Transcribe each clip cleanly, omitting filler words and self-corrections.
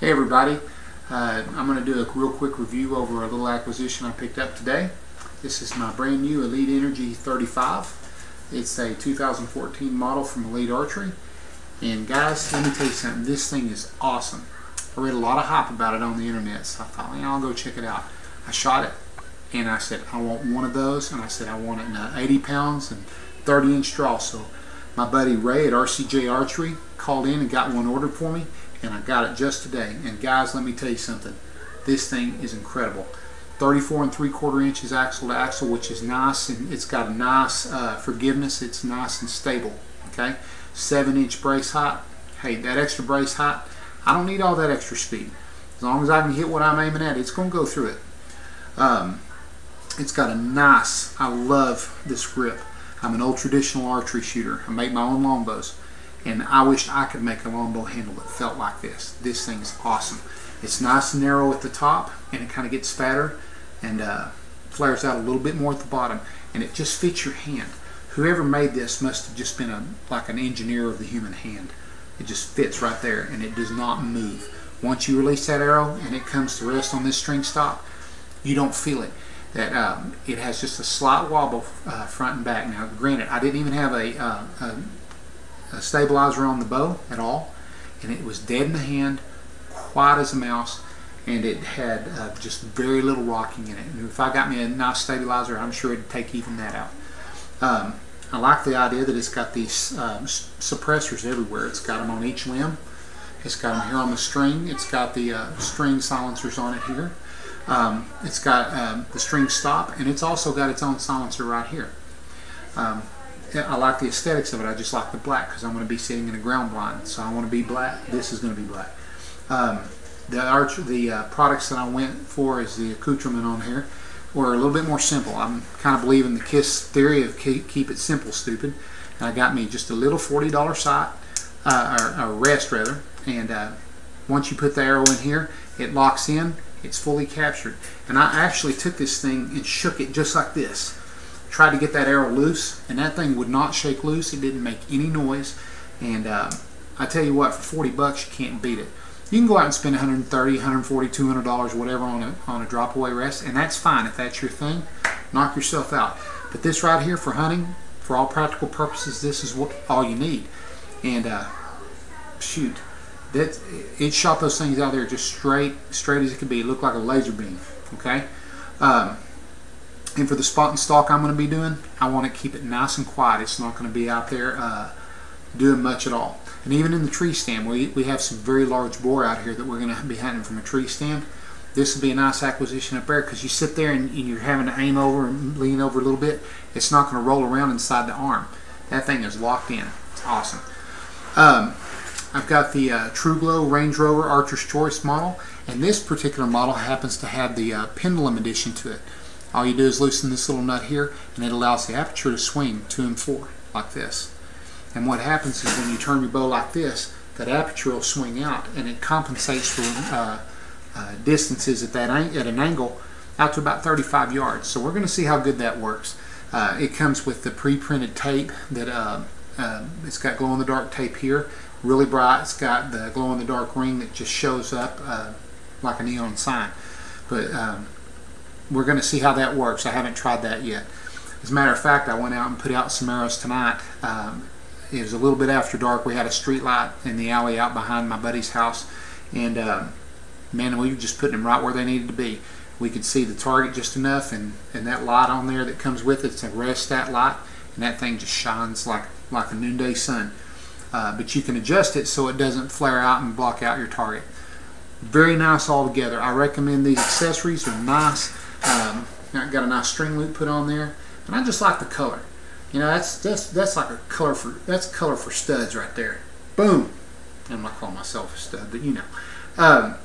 Hey everybody, I'm going to do a real quick review over a little acquisition I picked up today. This is my brand new Elite Energy 35. It's a 2014 model from Elite Archery. And guys, let me tell you something, this thing is awesome. I read a lot of hype about it on the internet, so I thought, I'll go check it out. I shot it and I said, I want one of those, and I said I want it in 80 pounds and 30-inch draw. So my buddy Ray at RCJ Archery called in and got one ordered for me, and I got it just today. And guys, let me tell you something, this thing is incredible. 34 3/4 inches axle to axle, which is nice, and it's got a nice forgiveness. It's nice and stable. Okay, 7-inch brace height. Hey, that extra brace height, I don't need all that extra speed. As long as I can hit what I'm aiming at, it's going to go through it. It's got a nice, I love this grip. I'm an old traditional archery shooter. I make my own longbows, and I wish I could make a longbow handle that felt like this. This thing's awesome. It's nice and narrow at the top, and it kind of gets fatter and flares out a little bit more at the bottom, and it just fits your hand. Whoever made this must have just been like an engineer of the human hand. It just fits right there, and it does not move. Once you release that arrow and it comes to rest on this string stop, you don't feel it. That it has just a slight wobble front and back. Now, granted, I didn't even have a stabilizer on the bow at all, and it was dead in the hand, quiet as a mouse, and it had just very little rocking in it. And if I got me a nice stabilizer, I'm sure it'd take even that out. I like the idea that it's got these suppressors everywhere. It's got them on each limb. It's got them here on the string. It's got the string silencers on it here. It's got the string stop, and it's also got its own silencer right here. I like the aesthetics of it. I just like the black because I'm going to be sitting in a ground blind, so I want to be black. This is going to be black. The products that I went for as the accoutrement on here were a little bit more simple. I'm kind of believing the KISS theory of keep it simple, stupid. And I got me just a little $40 sight, or rest rather, and once you put the arrow in here, it locks in. It's fully captured. And I actually took this thing and shook it just like this. Tried to get that arrow loose, and that thing would not shake loose. It didn't make any noise. And I tell you what, for 40 bucks, you can't beat it. You can go out and spend $130, $140, $200, whatever on a drop away rest, and that's fine if that's your thing. Knock yourself out. But this right here for hunting, for all practical purposes, this is all you need. And shoot, it shot those things out there just straight as it could be. It looked like a laser beam. Okay. And for the spot and stalk I'm going to be doing, I want to keep it nice and quiet. It's not going to be out there doing much at all. And even in the tree stand, we have some very large boar out here that we're going to be hunting from a tree stand. This will be a nice acquisition up there because you sit there and you're having to aim over and lean over a little bit. It's not going to roll around inside the arm. That thing is locked in. It's awesome. I've got the True Glow Range Rover Archer's Choice model, and this particular model happens to have the pendulum addition to it. All you do is loosen this little nut here, and it allows the aperture to swing 2 and 4 like this. And what happens is when you turn your bow like this, that aperture will swing out, and it compensates for distances at an angle out to about 35 yards. So we're going to see how good that works. It comes with the pre-printed tape that it's got glow-in-the-dark tape here, really bright. It's got the glow-in-the-dark ring that just shows up like a neon sign. But we're going to see how that works. I haven't tried that yet. As a matter of fact, I went out and put out some arrows tonight. It was a little bit after dark. We had a street light in the alley out behind my buddy's house, and man, we were just putting them right where they needed to be. We could see the target just enough, and that light on there that comes with it's a rheostat light, and that thing just shines like a noonday sun. But you can adjust it so it doesn't flare out and block out your target. Very nice altogether. I recommend these accessories. They're nice. Got a nice string loop put on there, and I just like the color. You know, that's like a color for studs right there. Boom. I'm not calling myself a stud, but you know,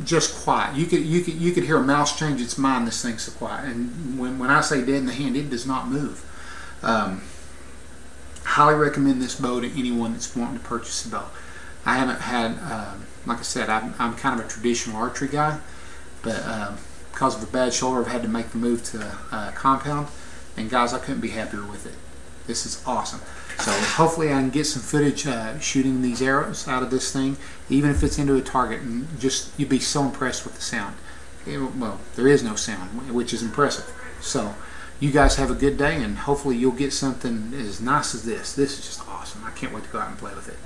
just quiet. You could hear a mouse change its mind. This thing's so quiet. And when I say dead in the hand, it does not move. Highly recommend this bow to anyone that's wanting to purchase a bow. I haven't had, like I said, I'm kind of a traditional archery guy, but because of a bad shoulder, I've had to make the move to a compound. And guys, I couldn't be happier with it. This is awesome. So hopefully I can get some footage shooting these arrows out of this thing, even if it's into a target, and just you'd be so impressed with the sound. Well, there is no sound, which is impressive. So you guys have a good day, and hopefully you'll get something as nice as this. This is just awesome. I can't wait to go out and play with it.